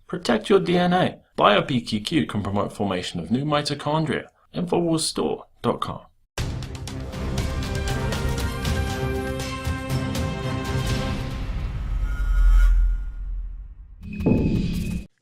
Protect your DNA. BioPQQ can promote formation of new mitochondria. Infowarsstore.com.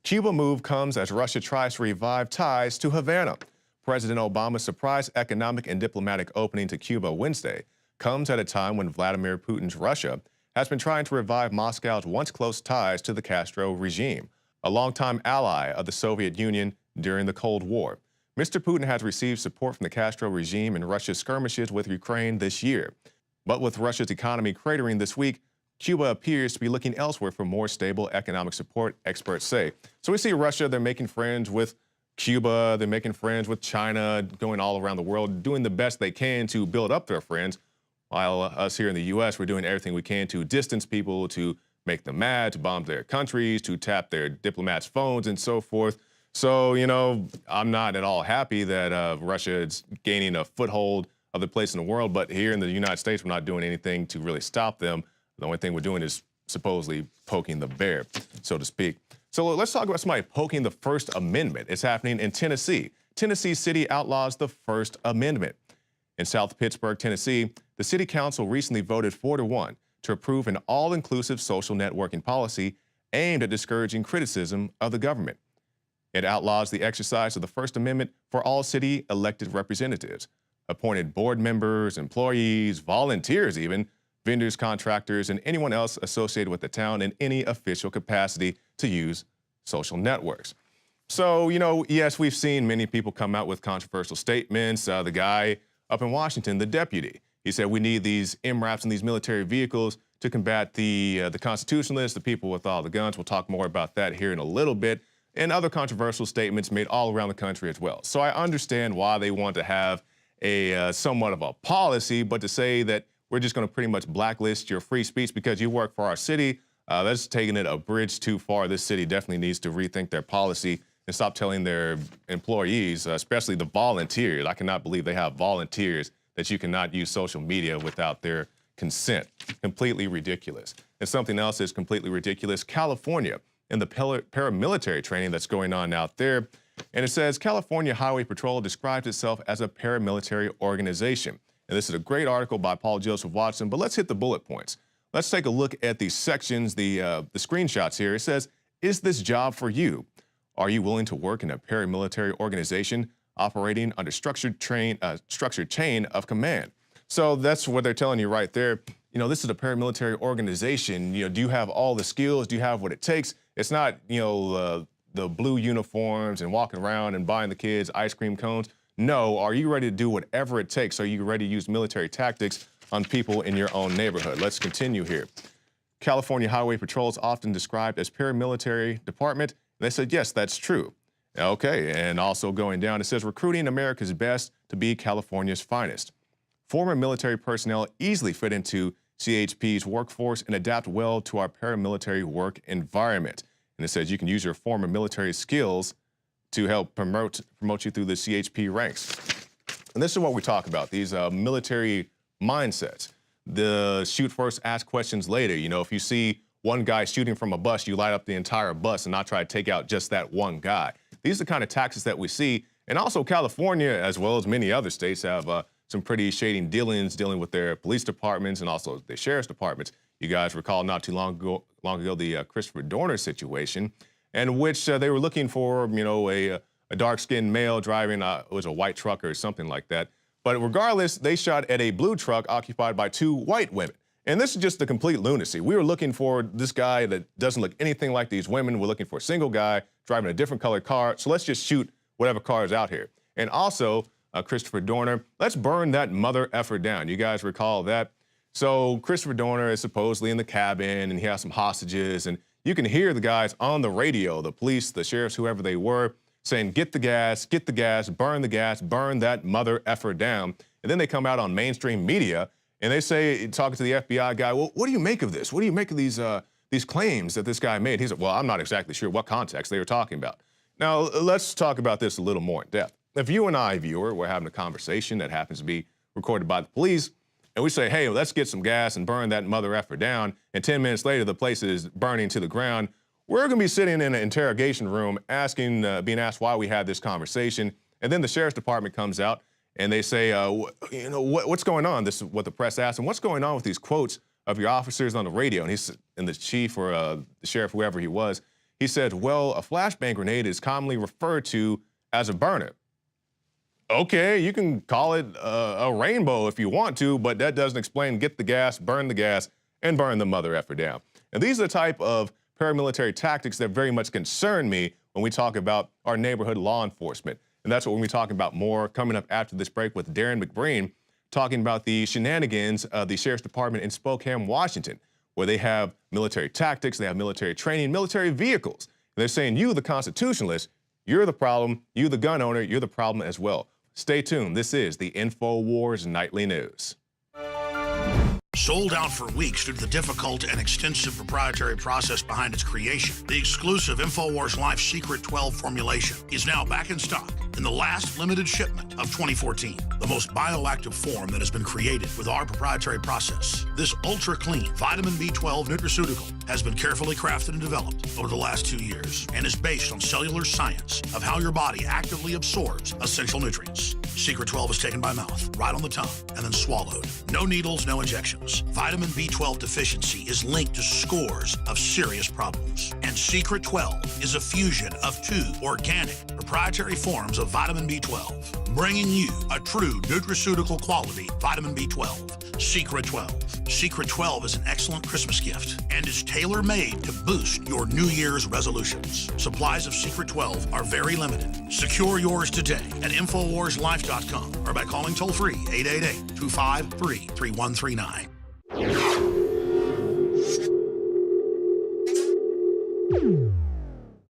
Cuba move comes as Russia tries to revive ties to Havana. President Obama's surprise economic and diplomatic opening to Cuba Wednesday comes at a time when Vladimir Putin's Russia has been trying to revive Moscow's once close ties to the Castro regime, a longtime ally of the Soviet Union during the Cold War. Mr. Putin has received support from the Castro regime in Russia's skirmishes with Ukraine this year. But with Russia's economy cratering this week, Cuba appears to be looking elsewhere for more stable economic support, experts say. So we see Russia, they're making friends with Cuba, they're making friends with China, going all around the world, doing the best they can to build up their friends, while us here in the U.S., we're doing everything we can to distance people, to make them mad, to bomb their countries, to tap their diplomats' phones and so forth. So, I'm not at all happy that Russia is gaining a foothold of the place in the world, but here in the United States, we're not doing anything to really stop them. The only thing we're doing is supposedly poking the bear, so to speak. So let's talk about somebody poking the First Amendment. It's happening in Tennessee. Tennessee City outlaws the First Amendment. In South Pittsburgh, Tennessee, the city council recently voted 4-1 to approve an all-inclusive social networking policy aimed at discouraging criticism of the government. It outlaws the exercise of the First Amendment for all city elected representatives, appointed board members, employees, volunteers even, vendors, contractors, and anyone else associated with the town in any official capacity to use social networks. So, yes, we've seen many people come out with controversial statements. The guy up in Washington, the deputy, he said we need these MRAPs and these military vehicles to combat the constitutionalists, the people with all the guns. We'll talk more about that here in a little bit, and other controversial statements made all around the country as well. So I understand why they want to have a somewhat of a policy, but to say that we're just going to pretty much blacklist your free speech because you work for our city, that's taking it a bridge too far. This city definitely needs to rethink their policy and stop telling their employees, especially the volunteers. I cannot believe they have volunteers that you cannot use social media without their consent. Completely ridiculous. And something else is completely ridiculous. California and the paramilitary training that's going on out there. And it says California Highway Patrol describes itself as a paramilitary organization. And this is a great article by Paul Joseph Watson, but let's hit the bullet points. Let's take a look at the sections, the screenshots here. It says, is this job for you? Are you willing to work in a paramilitary organization operating under structured chain of command? So that's what they're telling you right there. This is a paramilitary organization. Do you have all the skills? Do you have what it takes? It's not, the blue uniforms and walking around and buying the kids ice cream cones. No, are you ready to do whatever it takes? Are you ready to use military tactics on people in your own neighborhood? Let's continue here. California Highway Patrol is often described as paramilitary department. They said, yes, that's true. Okay, and also going down, it says recruiting America's best to be California's finest. Former military personnel easily fit into CHP's workforce and adapt well to our paramilitary work environment. And it says you can use your former military skills to help promote you through the CHP ranks. And this is what we talk about, these military mindsets. The shoot first, ask questions later. If you see one guy shooting from a bus, you light up the entire bus and not try to take out just that one guy. These are the kind of tactics that we see. And also California, as well as many other states, have some pretty shady dealings dealing with their police departments and also their sheriff's departments. You guys recall not too long ago the Christopher Dorner situation, in which they were looking for, a dark-skinned male driving it was a white truck or something like that. But regardless, they shot at a blue truck occupied by two white women. And this is just a complete lunacy. We were looking for this guy that doesn't look anything like these women. We're looking for a single guy driving a different colored car. So let's just shoot whatever car is out here. And also, Christopher Dorner, let's burn that mother effer down. You guys recall that? So Christopher Dorner is supposedly in the cabin and he has some hostages. And you can hear the guys on the radio, the police, the sheriffs, whoever they were, saying, get the gas, burn that mother effer down. And then they come out on mainstream media and they say, talking to the FBI guy, well, what do you make of this? What do you make of these claims that this guy made? He said, well, I'm not exactly sure what context they were talking about. Now, let's talk about this a little more in depth. If you and I, viewer, we're having a conversation that happens to be recorded by the police, and we say, hey, let's get some gas and burn that mother effer down, and 10 minutes later, the place is burning to the ground, we're going to be sitting in an interrogation room being asked why we had this conversation. And then the sheriff's department comes out and they say, what's going on? This is what the press asked. And what's going on with these quotes of your officers on the radio? And the chief or the sheriff, whoever he was, he said, well, a flashbang grenade is commonly referred to as a burner. Okay, you can call it a rainbow if you want to, but that doesn't explain get the gas, and burn the mother effer down. And these are the type of paramilitary tactics that very much concern me when we talk about our neighborhood law enforcement. And that's what we're going to be talking about more coming up after this break with Darren McBreen, talking about the shenanigans of the Sheriff's Department in Spokane, Washington, where they have military tactics, they have military training, military vehicles. And they're saying, you, the constitutionalist, you're the problem. You, the gun owner, you're the problem as well. Stay tuned. This is the Infowars Nightly News. Sold out for weeks due to the difficult and extensive proprietary process behind its creation, the exclusive Infowars Life Secret 12 formulation is now back in stock in the last limited shipment of 2014. The most bioactive form that has been created with our proprietary process. This ultra-clean vitamin B12 nutraceutical has been carefully crafted and developed over the last 2 years and is based on cellular science of how your body actively absorbs essential nutrients. Secret 12 is taken by mouth, right on the tongue, and then swallowed. No needles, no injections. Vitamin B12 deficiency is linked to scores of serious problems. And Secret 12 is a fusion of 2 organic proprietary forms of vitamin B12, bringing you a true nutraceutical quality vitamin B12. Secret 12. Secret 12 is an excellent Christmas gift and is tailor-made to boost your New Year's resolutions. Supplies of Secret 12 are very limited. Secure yours today at InfoWarsLife.com or by calling toll-free 888-253-3139.